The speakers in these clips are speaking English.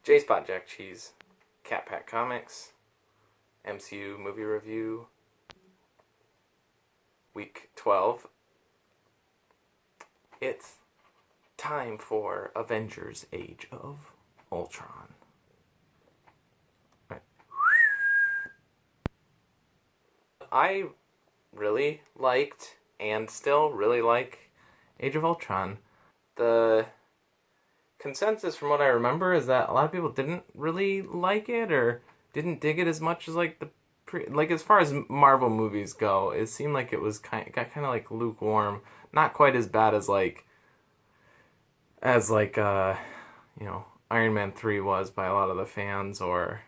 J-Spot Jack Cheese, Cat Pack Comics, MCU movie review, week 12. It's time for Avengers Age of Ultron. Right. I really liked and still really like Age of Ultron. The consensus from what I remember is that a lot of people didn't really like it or didn't dig it as much as like as far as Marvel movies go. It seemed like it was got kind of like lukewarm, not quite as bad as Iron Man 3 was by a lot of the fans, or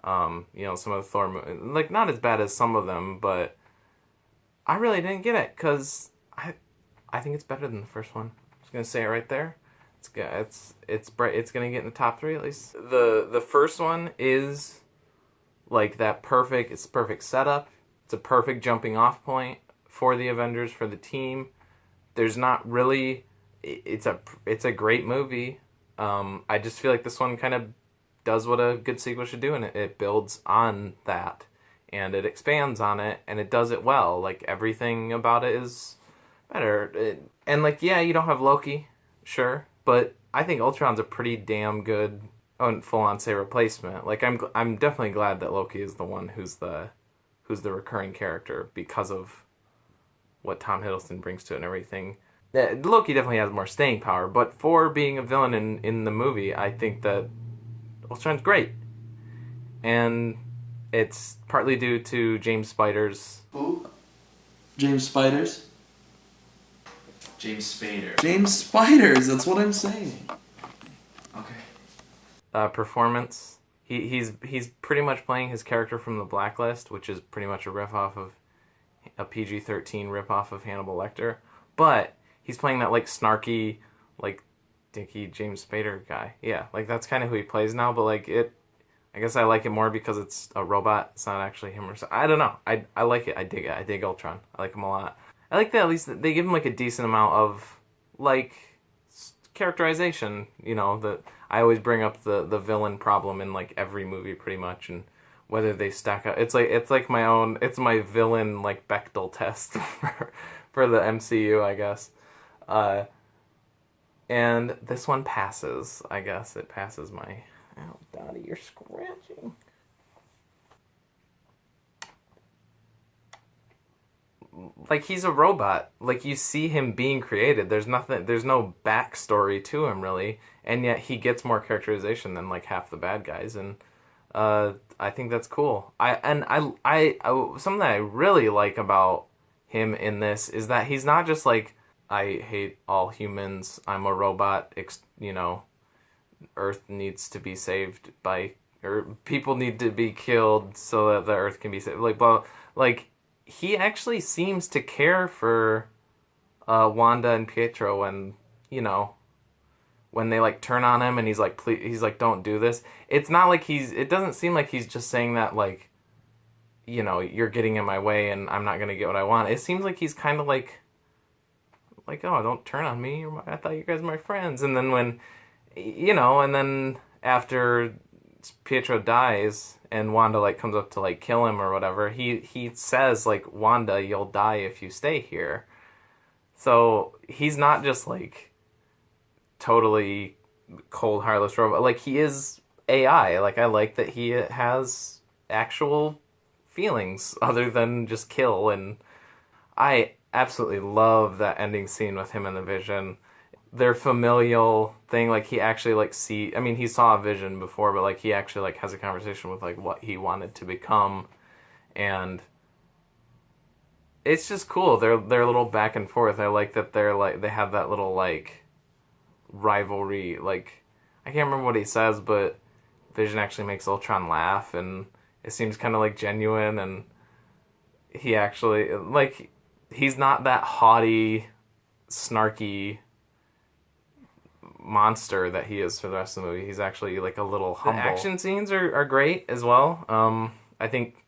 some of the Thor movies. Like, not as bad as some of them, but I really didn't get it because I think it's better than the first one. I'm just gonna say it right there. It's bright. It's gonna get in the top 3 at least. The first one is like that perfect. It's the perfect setup. It's a perfect jumping off point for the Avengers, for the team. There's not really. It's a great movie. I just feel like this one kind of does what a good sequel should do, and it builds on that, and it expands on it, and it does it well. Like, everything about it is better. You don't have Loki, sure, but I think Ultron's a pretty damn good, full-on say replacement. Like, I'm definitely glad that Loki is the one who's the recurring character because of what Tom Hiddleston brings to it and everything. Loki definitely has more staying power, but for being a villain in the movie, I think that Ultron's great. And it's partly due to James Spader's... Who? James Spiders? James Spader. James Spiders, that's what I'm saying. Okay. Performance. He's pretty much playing his character from The Blacklist, which is pretty much a riff-off of... a PG-13 riff-off of Hannibal Lecter. But he's playing that, like, snarky, like, dinky James Spader guy. Yeah, like, that's kind of who he plays now, but, like, I guess I like it more because it's a robot. It's not actually him or something. I don't know. I like it. I dig it. I dig Ultron. I like him a lot. I like that at least they give him, like, a decent amount of, like, characterization. That I always bring up the villain problem in, like, every movie pretty much, and whether they stack up. It's my villain, like, Bechdel test for the MCU, I guess. And this one passes, I guess. It passes my... Ow, Dottie, you're scratching. Like, he's a robot. Like, you see him being created. There's no backstory to him, really. And yet he gets more characterization than, like, half the bad guys. And I think that's cool. Something that I really like about him in this is that he's not just like, I hate all humans, I'm a robot, Earth needs to be saved or people need to be killed so that the Earth can be saved. Like, he actually seems to care for Wanda and Pietro when they, like, turn on him and he's like, please, he's like, don't do this. It's not like it doesn't seem like he's just saying that, like, you're getting in my way and I'm not going to get what I want. It seems like he's kind of like, oh, don't turn on me. I thought you guys were my friends. And then and then after Pietro dies and Wanda, like, comes up to, like, kill him or whatever, he says, like, Wanda, you'll die if you stay here. So he's not just, like, totally cold, heartless robot. Like, he is AI. Like, I like that he has actual feelings other than just kill, and I absolutely love that ending scene with him and the Vision. Their familial thing, like, he actually, like, he saw a Vision before, but, like, he actually, like, has a conversation with, like, what he wanted to become, and it's just cool. Their little back and forth. I like that they have that little, like, rivalry. Like, I can't remember what he says, but Vision actually makes Ultron laugh, and it seems kind of, like, genuine, and he actually, like, he's not that haughty, snarky monster that he is for the rest of the movie. He's actually, like, a little humble. The action scenes are great as well. I think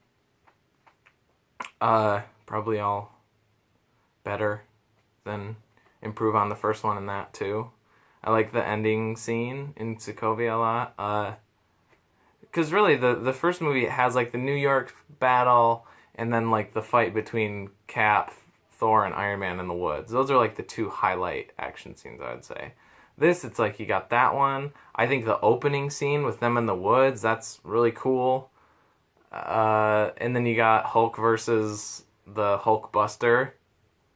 probably all better than improve on the first one in that too. I like the ending scene in Sokovia a lot. Because really, the first movie has like the New York battle, and then like the fight between Cap, Thor, and Iron Man in the woods. Those are like the two highlight action scenes, I would say. This, it's like you got that one. I think the opening scene with them in the woods, that's really cool. And then you got Hulk versus the Hulkbuster.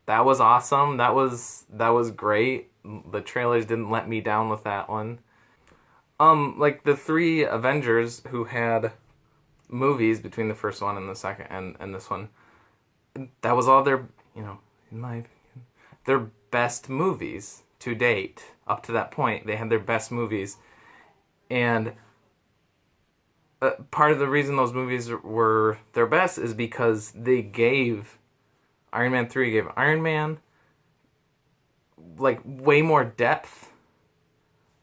That was awesome. That was great. The trailers didn't let me down with that one. Like the three Avengers who had movies between the first one and the second and this one, that was all their, in my opinion, their best movies to date. Up to that point, they had their best movies. And part of the reason those movies were their best is because they gave Iron Man 3 gave Iron Man like way more depth,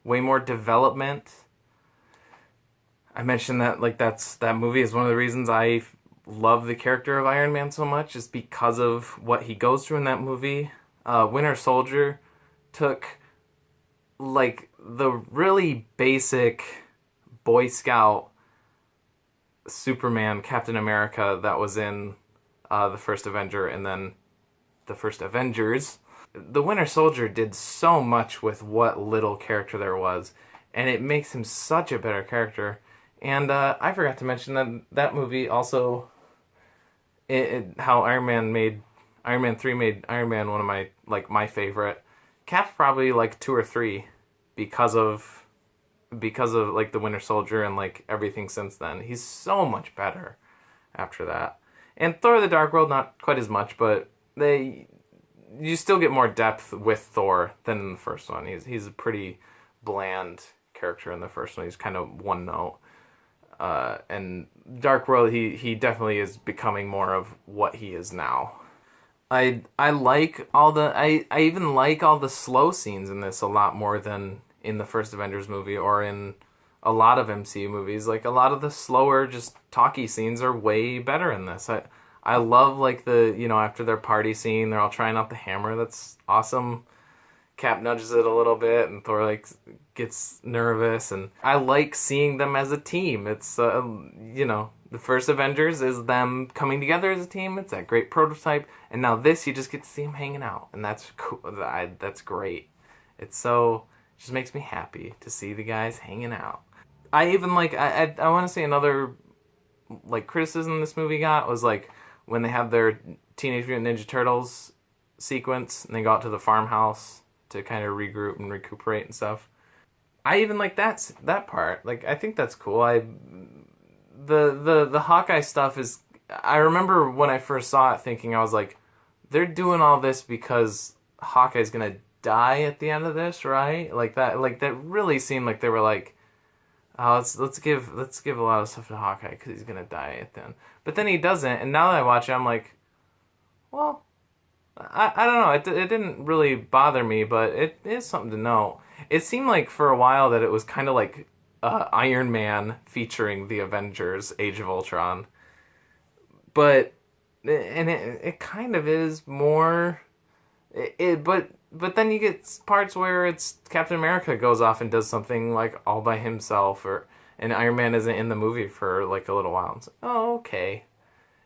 way more development. I mentioned that like that movie is one of the reasons I love the character of Iron Man so much, is because of what he goes through in that movie. Winter Soldier took like the really basic Boy Scout Superman, Captain America that was in the first Avenger and then the first Avengers. The Winter Soldier did so much with what little character there was, and it makes him such a better character. And I forgot to mention that movie also, how Iron Man 3 made Iron Man one of my favorite. Cap's probably like 2 or 3 because of like the Winter Soldier and like everything since then. He's so much better after that. And Thor: The Dark World, not quite as much, but you still get more depth with Thor than in the first one. He's a pretty bland character in the first one. He's kind of one note. And Dark World, he definitely is becoming more of what he is now. I like I even like all the slow scenes in this a lot more than in the first Avengers movie or in a lot of MCU movies. Like a lot of the slower, just talky scenes are way better in this. I love like the, after their party scene, they're all trying out the hammer. That's awesome. Cap nudges it a little bit and Thor like gets nervous, and I like seeing them as a team. It's the first Avengers is them coming together as a team. It's that great prototype, and now this you just get to see them hanging out, and that's cool. That's great. It just makes me happy to see the guys hanging out. I even like I want to say another like criticism this movie got was like when they have their Teenage Mutant Ninja Turtles sequence and they go out to the farmhouse to kind of regroup and recuperate and stuff. I even like that part. Like I think that's cool. The Hawkeye stuff is, I remember when I first saw it thinking, I was like, they're doing all this because Hawkeye's gonna die at the end of this, right? Like that really seemed like they were like, oh, let's give a lot of stuff to Hawkeye because he's gonna die at the end. But then he doesn't, and now that I watch it, I'm like, well, I don't know. It didn't really bother me, but it is something to know. It seemed like for a while that it was kind of like Iron Man featuring the Avengers, Age of Ultron. But it kind of is more. But then you get parts where it's Captain America goes off and does something like all by himself, and Iron Man isn't in the movie for like a little while. It's like, oh, okay.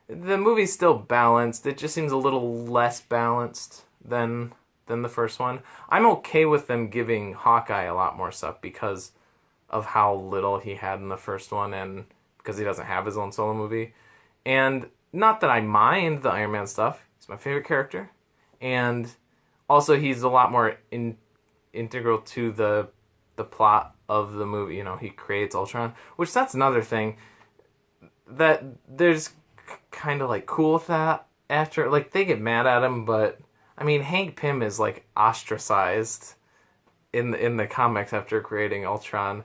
The movie's still balanced. It just seems a little less balanced than the first one. I'm okay with them giving Hawkeye a lot more stuff because of how little he had in the first one and because he doesn't have his own solo movie. And not that I mind the Iron Man stuff. He's my favorite character. And also he's a lot more integral to the plot of the movie. He creates Ultron, which that's another thing that there's kind of like cool with that after, like, they get mad at him, but I mean Hank Pym is like ostracized in the comics after creating Ultron,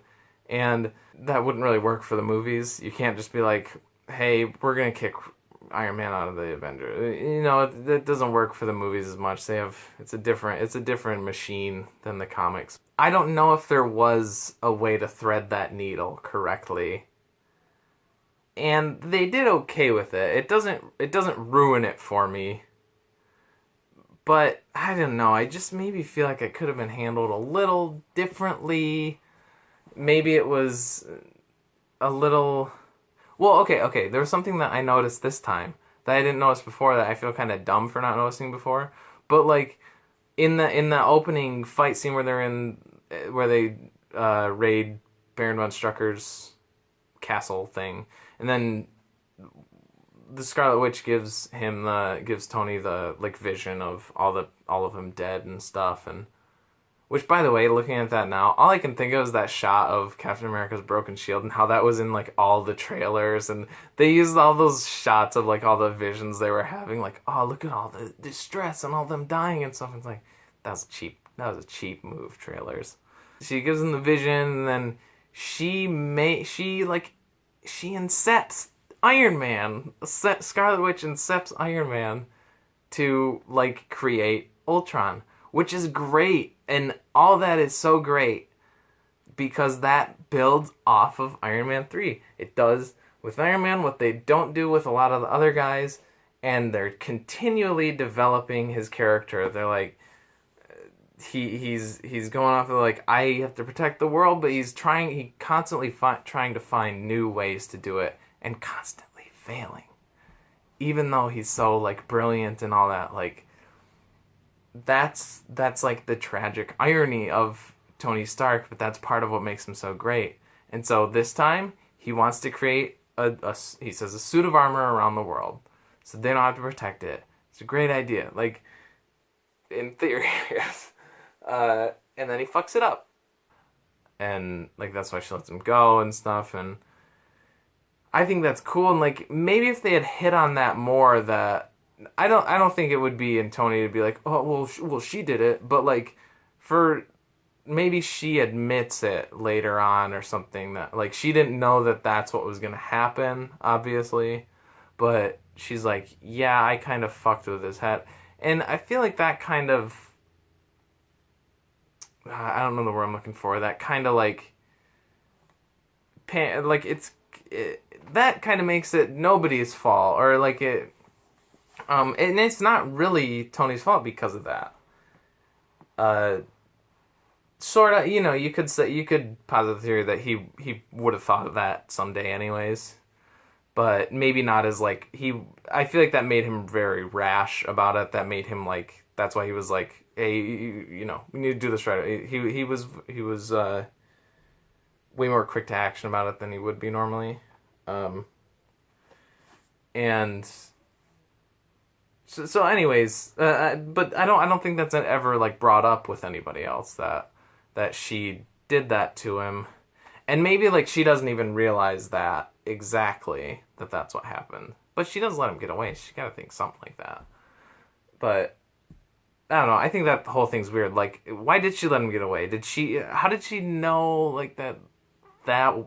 and that wouldn't really work for the movies. You can't just be like, hey, we're gonna kick Iron Man out of the Avengers. It doesn't work for the movies as much. It's a different machine than the comics. I don't know if there was a way to thread that needle correctly. And they did okay with it. It doesn't ruin it for me. But I don't know. I just maybe feel like it could have been handled a little differently. Maybe it was a little... Well, okay. There was something that I noticed this time that I didn't notice before that I feel kind of dumb for not noticing before. But like in the opening fight scene where they raid Baron von Strucker's castle thing, and then the Scarlet Witch gives Tony the like vision of all of them dead and stuff, and which, by the way, looking at that now, all I can think of is that shot of Captain America's broken shield and how that was in like all the trailers, and they used all those shots of like all the visions they were having, like, oh, look at all the distress and all them dying and stuff. It's like that was a cheap move, trailers. She gives him the vision, and then she incepts Iron Man. Scarlet Witch incepts Iron Man to like create Ultron, which is great, and all that is so great because that builds off of Iron Man 3. It does with Iron Man what they don't do with a lot of the other guys, and they're continually developing his character. They're like, he's going off of like, I have to protect the world, but he's constantly trying to find new ways to do it and constantly failing. Even though he's so like brilliant and all that, like that's like the tragic irony of Tony Stark, but that's part of what makes him so great. And so this time he wants to create he says a suit of armor around the world so they don't have to protect it. It's a great idea, like in theory. Yes. And then he fucks it up, and like that's why she lets him go and stuff. And I think that's cool. And like maybe if they had hit on that more, that I don't think it would be in Tony to be like, oh well she did it, but like for maybe she admits it later on or something, that like she didn't know that that's what was gonna happen, obviously, but she's like, yeah, I kind of fucked with his head. And I feel like that kind of, I don't know the word I'm looking for, that kind of like that kind of makes it nobody's fault, or like it and it's not really Tony's fault because of that. Sort of, you know, you could posit the theory that he would have thought of that someday anyways, but maybe not as like I feel like that made him very rash about it. That made him like, that's why he was like, hey, you know, we need to do this right. He was way more quick to action about it than he would be normally, and so anyways, but I don't think that's ever like brought up with anybody else that she did that to him, and maybe like she doesn't even realize that exactly that's what happened, but she doesn't let him get away. She gotta think something like that, but I don't know. I think that whole thing's weird. Like, why did she let him get away? How did she know like that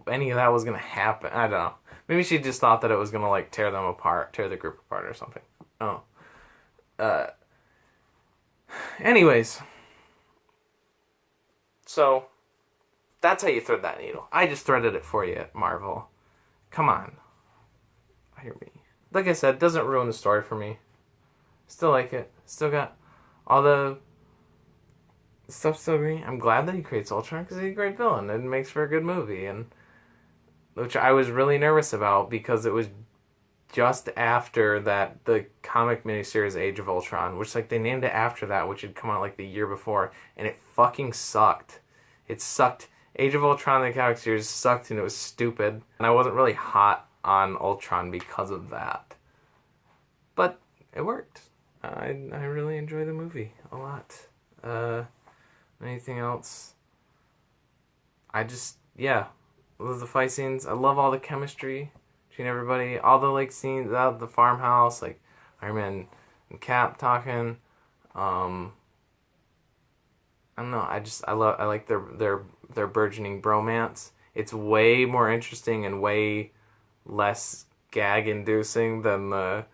any of that was gonna happen? I don't know. Maybe she just thought that it was gonna like tear the group apart or something. Oh. Anyways. So, that's how you thread that needle. I just threaded it for you, Marvel. Come on. Hear me. Like I said, it doesn't ruin the story for me. Still like it. Still got all the stuff still green. I'm glad that he creates Ultron because he's a great villain. It makes for a good movie, and which I was really nervous about because it was just after that the comic miniseries Age of Ultron, which like they named it after that, which had come out like the year before, and it fucking sucked. It sucked. Age of Ultron, the comic series, sucked, and it was stupid. And I wasn't really hot on Ultron because of that, but it worked. I really enjoy the movie a lot. Anything else? I love the fight scenes. I love all the chemistry between everybody. All the like scenes out of the farmhouse, like Iron Man and Cap talking. I don't know. I like their burgeoning bromance. It's way more interesting and way less gag inducing than the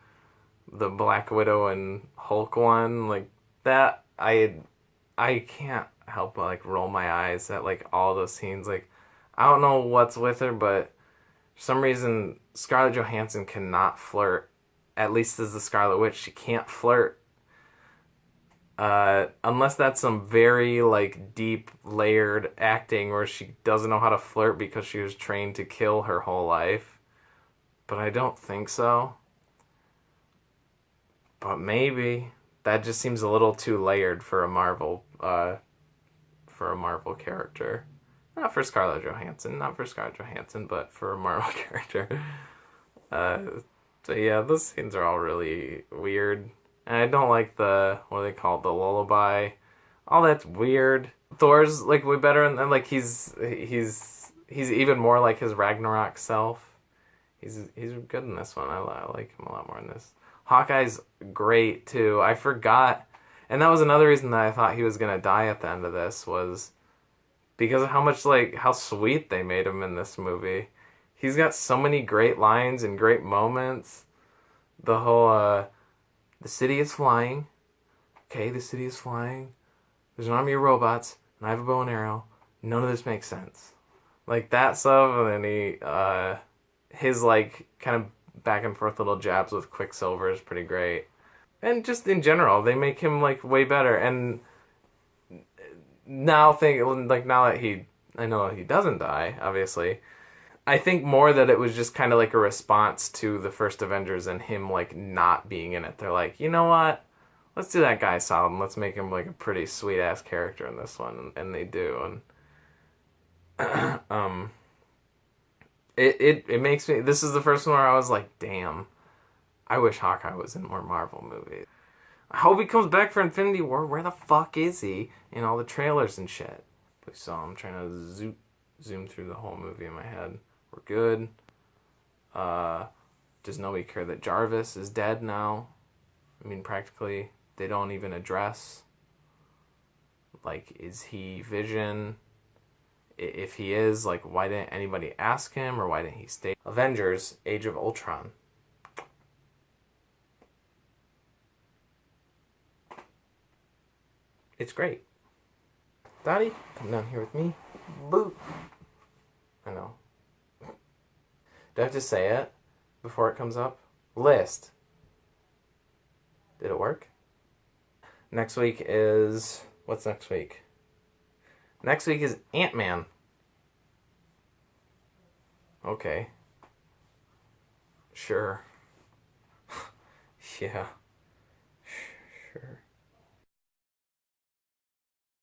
Black Widow and Hulk one. Like that, I can't help but like roll my eyes at like all those scenes. Like, I don't know what's with her, but for some reason Scarlett Johansson cannot flirt. At least as the Scarlet Witch, she can't flirt. Unless that's some very like deep layered acting where she doesn't know how to flirt because she was trained to kill her whole life. But I don't think so. But maybe that just seems a little too layered for a Marvel character. Not for Scarlett Johansson, but for a Marvel character. So yeah, those scenes are all really weird. And I don't like what do they call it, the lullaby. All that's weird. Thor's like way better, and like he's even more like his Ragnarok self. He's good in this one. I like him a lot more in this. Hawkeye's great too. I forgot, and that was another reason that I thought he was gonna die at the end of this, was because of how sweet they made him in this movie. He's got so many great lines and great moments. The whole the city is flying. Okay, the city is flying. There's an army of robots, and I have a bow and arrow. None of this makes sense. Like that stuff, and then his like kind of back and forth little jabs with Quicksilver is pretty great. And just in general, they make him like way better. And now that I know he doesn't die, obviously. I think more that it was just kind of like a response to the first Avengers and him like not being in it. They're like, you know what? Let's do that guy solid and let's make him like a pretty sweet ass character in this one, and they do. And it makes me. This is the first one where I was like, damn, I wish Hawkeye was in more Marvel movies. I hope he comes back for Infinity War. Where the fuck is he in all the trailers and shit? So I'm trying to zoom through the whole movie in my head. We're good. Does nobody care that Jarvis is dead now? I mean, practically, they don't even address, like, is he Vision? If he is, like, why didn't anybody ask him, or why didn't he stay? Avengers, Age of Ultron. It's great. Dottie, come down here with me. Boo. I know. Do I have to say it before it comes up? List. Did it work? Next week is... What's next week? Next week is Ant-Man. Okay. Sure. Yeah.